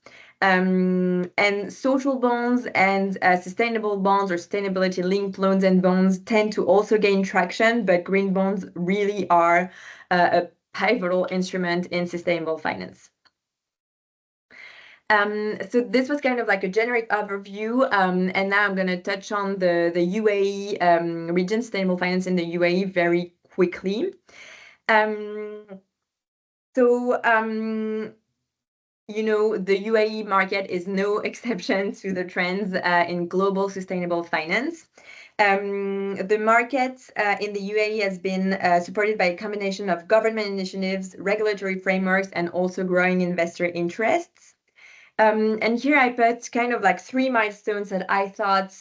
And social bonds and sustainable bonds or sustainability linked loans and bonds tend to also gain traction, but green bonds really are a pivotal instrument in sustainable finance. So this was kind of like a generic overview, and now I'm going to touch on the UAE region, sustainable finance in the UAE very quickly. You know, the UAE market is no exception to the trends in global sustainable finance. The market in the UAE has been supported by a combination of government initiatives, regulatory frameworks, and also growing investor interests. And here I put kind of like 3 milestones that I thought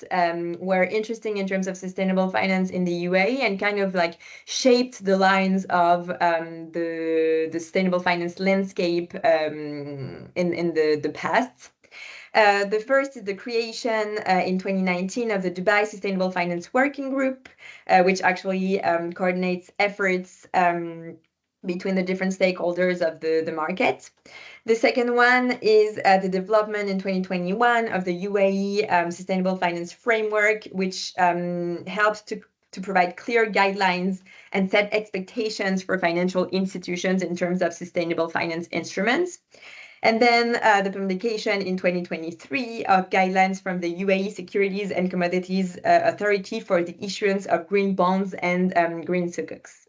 were interesting in terms of sustainable finance in the UAE and kind of like shaped the lines of the sustainable finance landscape in the past. The first is the creation in 2019 of the Dubai Sustainable Finance Working Group, which actually coordinates efforts between the different stakeholders of the market. The second one is the development in 2021 of the UAE Sustainable Finance Framework, which helps to provide clear guidelines and set expectations for financial institutions in terms of sustainable finance instruments. And then the publication in 2023 of guidelines from the UAE Securities and Commodities Authority for the issuance of green bonds and green sukuks.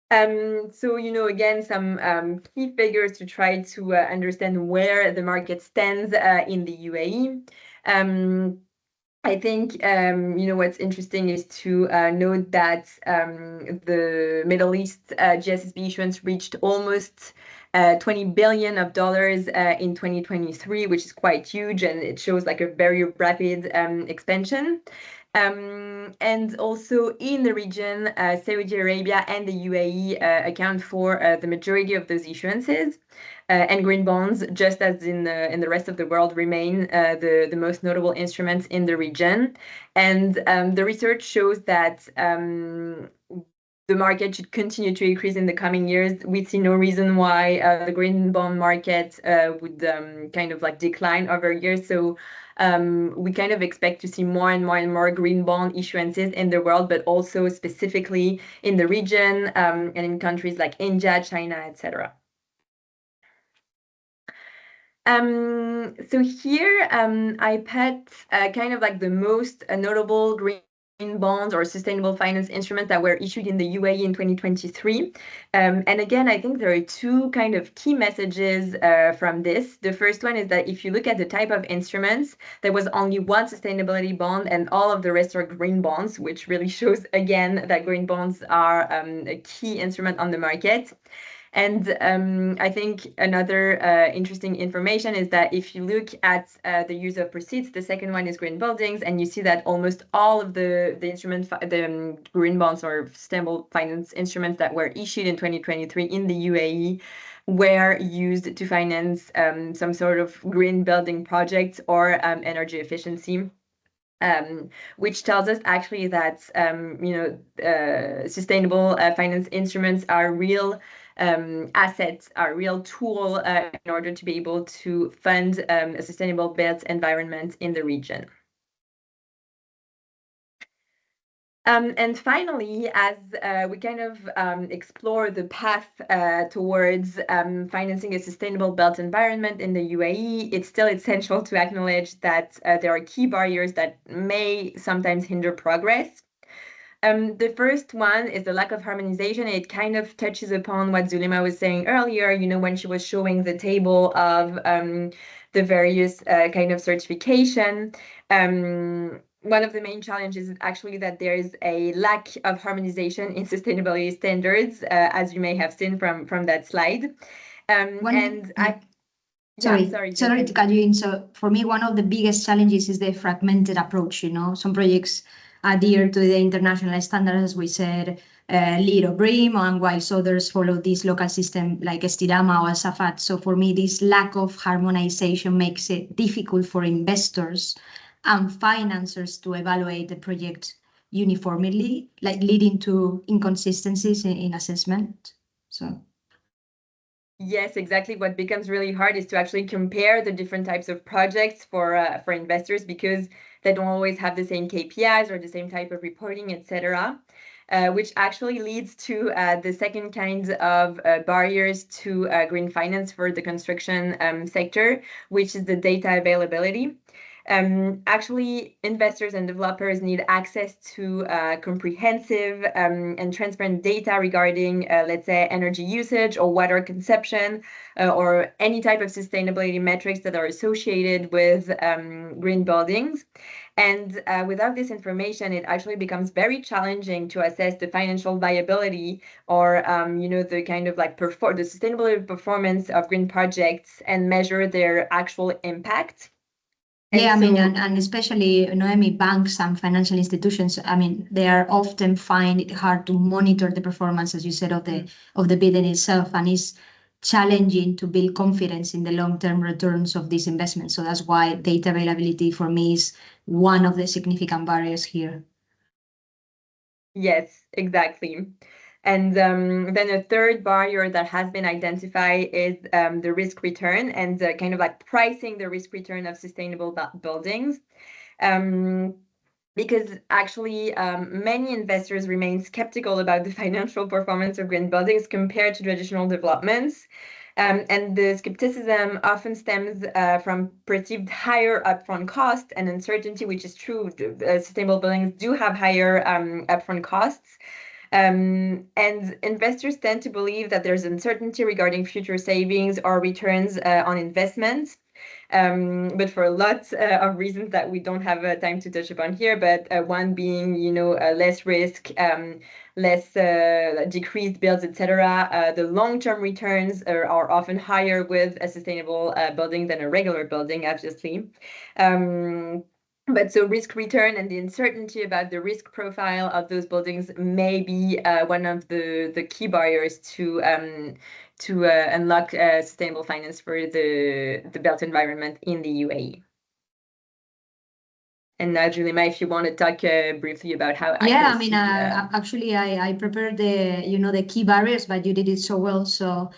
So, you know, again, some key figures to try to understand where the market stands in the UAE. I think, you know, what's interesting is to note that the Middle East GSSB issuance reached almost $20 billion in 2023, which is quite huge, and it shows like a very rapid expansion. And also in the region, Saudi Arabia and the UAE account for the majority of those issuances. And green bonds, just as in the rest of the world, remain the most notable instruments in the region. And the research shows that the market should continue to increase in the coming years. We see no reason why the green bond market would kind of like decline over years. So we kind of expect to see more and more green bond issuances in the world, but also specifically in the region and in countries like India, China, etc. So here I put kind of like the most notable green bonds or sustainable finance instruments that were issued in the UAE in 2023. And again, I think there are two kind of key messages from this. The first one is that if you look at the type of instruments, there was only one sustainability bond and all of the rest are green bonds, which really shows again that green bonds are a key instrument on the market. And I think another interesting information is that if you look at the use of proceeds, the second one is green buildings, and you see that almost all of the instruments, the green bonds or sustainable finance instruments that were issued in 2023 in the UAE were used to finance some sort of green building projects or energy efficiency. Which tells us actually that sustainable finance instruments are real assets, are real tool in order to be able to fund a sustainable built environment in the region. And finally, as we kind of explore the path towards financing a sustainable built environment in the UAE, it's still essential to acknowledge that there are key barriers that may sometimes hinder progress. The first one is the lack of harmonization. It kind of touches upon what Zulema was saying earlier, when she was showing the table of the various kind of certification. One of the main challenges is actually that there is a lack of harmonization in sustainability standards, as you may have seen from that slide. Sorry to cut you in. So for me, one of the biggest challenges is the fragmented approach. Some projects adhere to the international standards, as we said, LEED or BREEAM, and whilst others follow this local system like Estirama or Safat. So for me, this lack of harmonization makes it difficult for investors and financiers to evaluate the project uniformly, like leading to inconsistencies in assessment. So. Yes, exactly. What becomes really hard is to actually compare the different types of projects for investors, because they don't always have the same KPIs or the same type of reporting, etc. Which actually leads to the second kind of barriers to green finance for the construction sector, which is the data availability. Actually, investors and developers need access to comprehensive and transparent data regarding, let's say, energy usage or water consumption or any type of sustainability metrics that are associated with green buildings. And without this information, it actually becomes very challenging to assess the financial viability or, the kind of like the sustainability performance of green projects and measure their actual impact. And especially, Noemi, banks and financial institutions, they are often find it hard to monitor the performance, as you said, of the building itself, and it's challenging to build confidence in the long-term returns of these investments. So that's why data availability for me is one of the significant barriers here. Yes, exactly. And then a third barrier that has been identified is the risk return and kind of like pricing the risk return of sustainable buildings. Because actually many investors remain skeptical about the financial performance of green buildings compared to traditional developments. And the skepticism often stems from perceived higher upfront costs and uncertainty, which is true. Sustainable buildings do have higher upfront costs. And investors tend to believe that there's uncertainty regarding future savings or returns on investments. But for lots of reasons that we don't have time to touch upon here, but one being, less risk, less decreased bills, etc. The long-term returns are often higher with a sustainable building than a regular building, obviously. But so risk return and the uncertainty about the risk profile of those buildings may be one of the key barriers to unlock sustainable finance for the built environment in the UAE. And now, Zulema, if you want to talk briefly about how. Actually, I prepared the key barriers, but you did it so well. So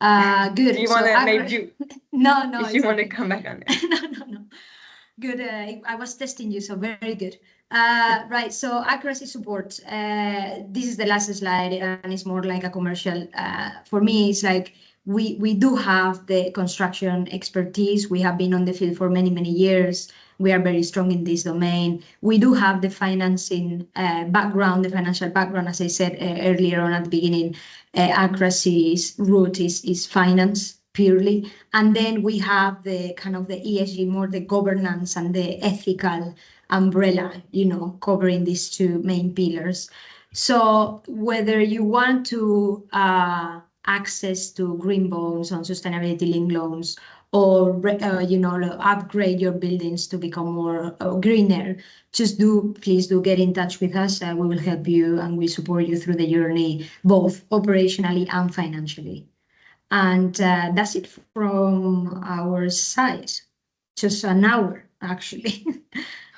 good. Do you want to maybe? No. If you want to come back on it. No. Good. I was testing you, so very good. Right. So accuracy support. This is the last slide, and it's more like a commercial. For me, it's like we do have the construction expertise. We have been on the field for many, many years. We are very strong in this domain. We do have the financing background, the financial background, as I said earlier on at the beginning. Accuracy's root is finance purely, and then we have the kind of the ESG, more the governance and the ethical umbrella, covering these two main pillars. So whether you want to access to green bonds on sustainability linked loans, or upgrade your buildings to become more greener, please do get in touch with us. We will help you and we support you through the journey, both operationally and financially. And that's it from our side. Just an hour, actually.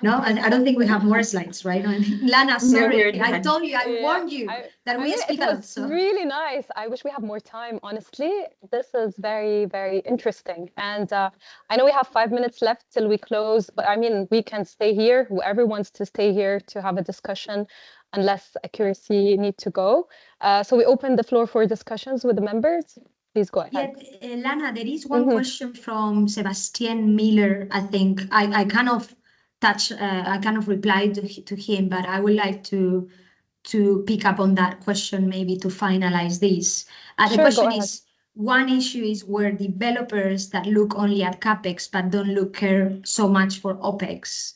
No, I don't think we have more slides, right? Lana, sorry, we're I done. told you, I Yeah, warned you that I we mean, speak it a lot. was So really nice. I wish we have more time, honestly. This is very, very interesting. And I know we have 5 minutes left till we close, but I mean, we can stay here. Whoever wants to stay here to have a discussion, unless Accuracy need to go. So we open the floor for discussions with the members. Please go ahead. yeah, Lana, there is one question from Sebastian Miller. I think I kind of replied to him, but I would like to pick up on that question, maybe to finalize this. The Sure, go question ahead. is, one issue is where developers that look only at CapEx but don't care so much for OpEx.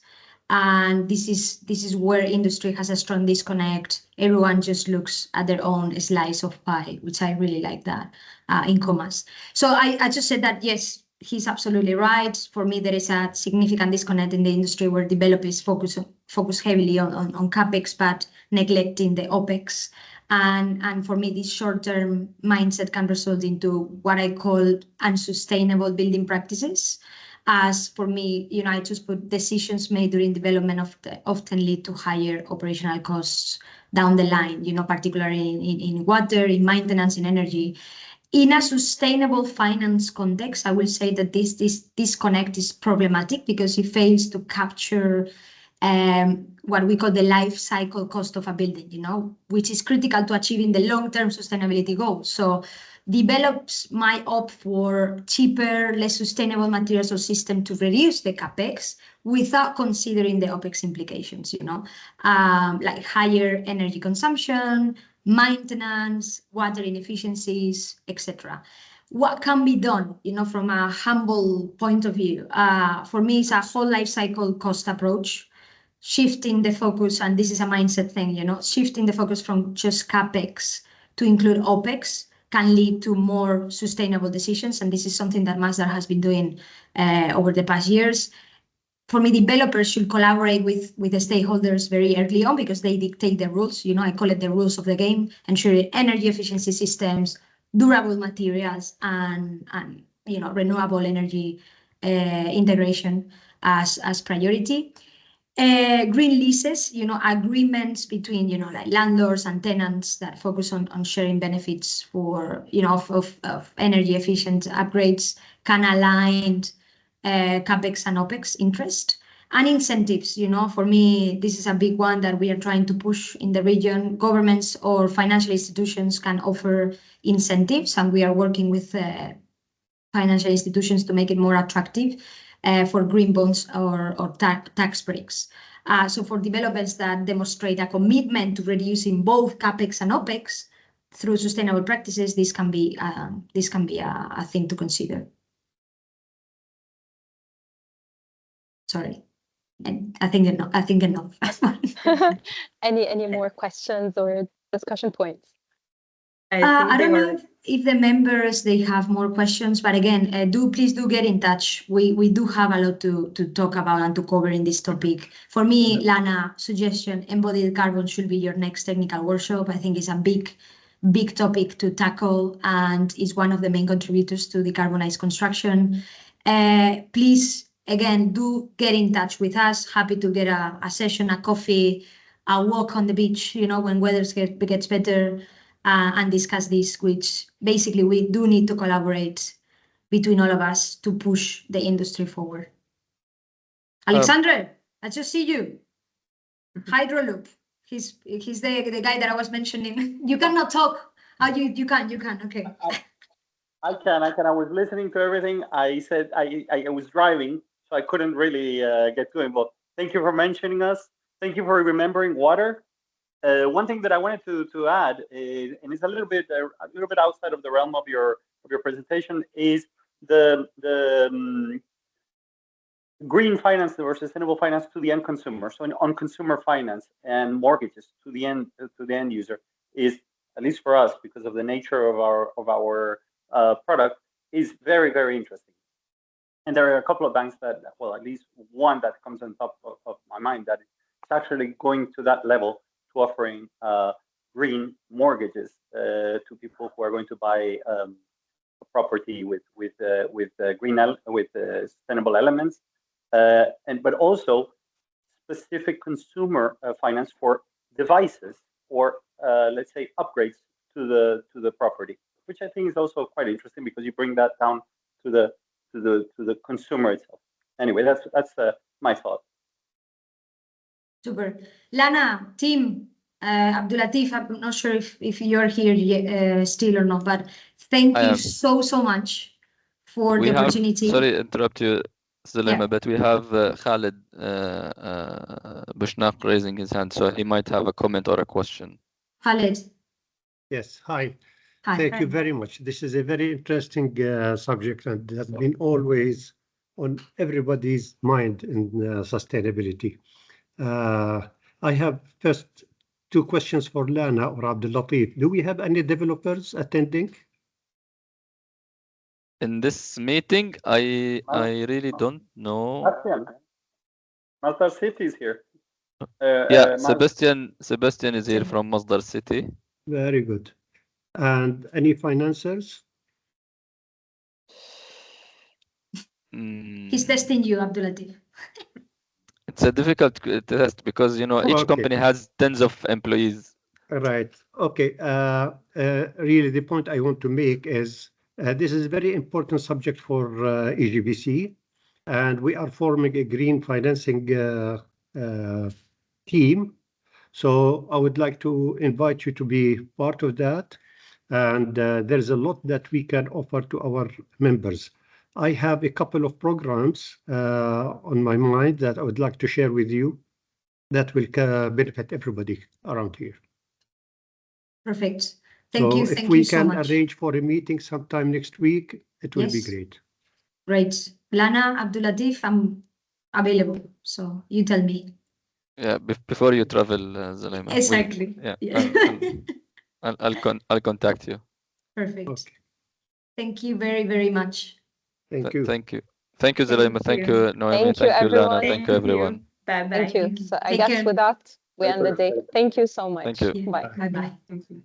And this is where industry has a strong disconnect. Everyone just looks at their own slice of pie, which I really like that in Comas. So I just said that, yes, he's absolutely right. For me, there is a significant disconnect in the industry where developers focus heavily on CapEx, but neglecting the OpEx. And for me, this short-term mindset can result into what I call unsustainable building practices. As for me, I just put decisions made during development often lead to higher operational costs down the line, particularly in water, in maintenance, in energy. In a sustainable finance context, I will say that this disconnect is problematic because it fails to capture what we call the life cycle cost of a building, which is critical to achieving the long-term sustainability goals. So develops might opt for cheaper, less sustainable materials or system to reduce the capex without considering the OpEx implications, like higher energy consumption, maintenance, water inefficiencies, etc. What can be done, from a humble point of view? For me, it's a whole life cycle cost approach, shifting the focus, and this is a mindset thing, shifting the focus from just capex to include OpEx can lead to more sustainable decisions. And this is something that Masdar has been doing over the past years. For me, developers should collaborate with the stakeholders very early on because they dictate the rules. I call it the rules of the game, ensuring energy efficiency systems, durable materials, and renewable energy integration as priority. Green leases, agreements between, like landlords and tenants that focus on sharing benefits for, of energy efficient upgrades can align CapEx and OpEx interest. And incentives, for me, this is a big one that we are trying to push in the region. Governments or financial institutions can offer incentives, and we are working with financial institutions to make it more attractive for green bonds or tax breaks. So for developers that demonstrate a commitment to reducing both capex and opex through sustainable practices, this can be a thing to consider. Sorry, and I think enough. Any more questions or discussion points? I don't know if the members, they have more questions, but again, please do get in touch. We do have a lot to talk about and to cover in this topic. For me, Lana, suggestion, embodied carbon should be your next technical workshop. I think it's a big topic to tackle and is one of the main contributors to decarbonized construction. Please, again, do get in touch with us. Happy to get a session, a coffee, a walk on the beach, when weather gets better. And discuss this, which basically we do need to collaborate between all of us to push the industry forward. Alexandre, I just see you. Hydroloop. He's the guy that I was mentioning. You cannot talk. You can. Okay. I can. I was listening to everything. I said I was driving, so I couldn't really get going. But thank you for mentioning us. Thank you for remembering water. One thing that I wanted to add, and it's a little bit outside of the realm of your presentation, is the green finance or sustainable finance to the end consumer. So on consumer finance and mortgages to the end user is, at least for us, because of the nature of our product, is very interesting. And there are a couple of banks that, well, at least one that comes on top of my mind, that it's actually going to that level, to offering green mortgages to people who are going to buy property with sustainable elements, but also specific consumer finance for devices or let's say upgrades to the property, which I think is also quite interesting because you bring that down to the consumer itself. Anyway, that's my thought. Super. Lana, Tim, Abdulatif, I'm not sure if you're here yet, still or not, but thank you so much for the opportunity. Sorry to interrupt you, Zulema, but we have Khalid Bushnaq raising his hand, so he might have a comment or a question. Khalid. Yes, hi. Hi. Thank you very much. This is a very interesting subject and has been always on everybody's mind in sustainability. I have first 2 questions for Lana or Abdulatif. Do we have any developers attending? In this meeting, I really don't know. Masdar City is here. Yeah, Sebastian is here from Masdar City. Very good. And any financiers? He's testing you, Abdulatif. It's a difficult test because, you know, each company has tens of employees. Right. Okay. Really, the point I want to make is this is a very important subject for EGBC, and we are forming a green financing team. So I would like to invite you to be part of that. And there's a lot that we can offer to our members. I have a couple of programs on my mind that I would like to share with you that will benefit everybody around here. Perfect. Thank you. So if Thank we you so can much. arrange for a meeting sometime next week, it will be Yes. great. Great. Lana, Abdulatif, I'm available. So you tell me. Yeah, before you travel, Zulema. Exactly. I'll contact you. Perfect. Okay. Thank you very, very much. Thank you. Thank you. Thank you, Zulema. Thank you, Noemi. Thank you, Thank you, Lana. everyone. Thank you, everyone. Bye bye. Thank you. So I Take guess care. with that, we end the day. Thank you so much. Thank you. Yeah. Bye. Bye-bye. Thank you.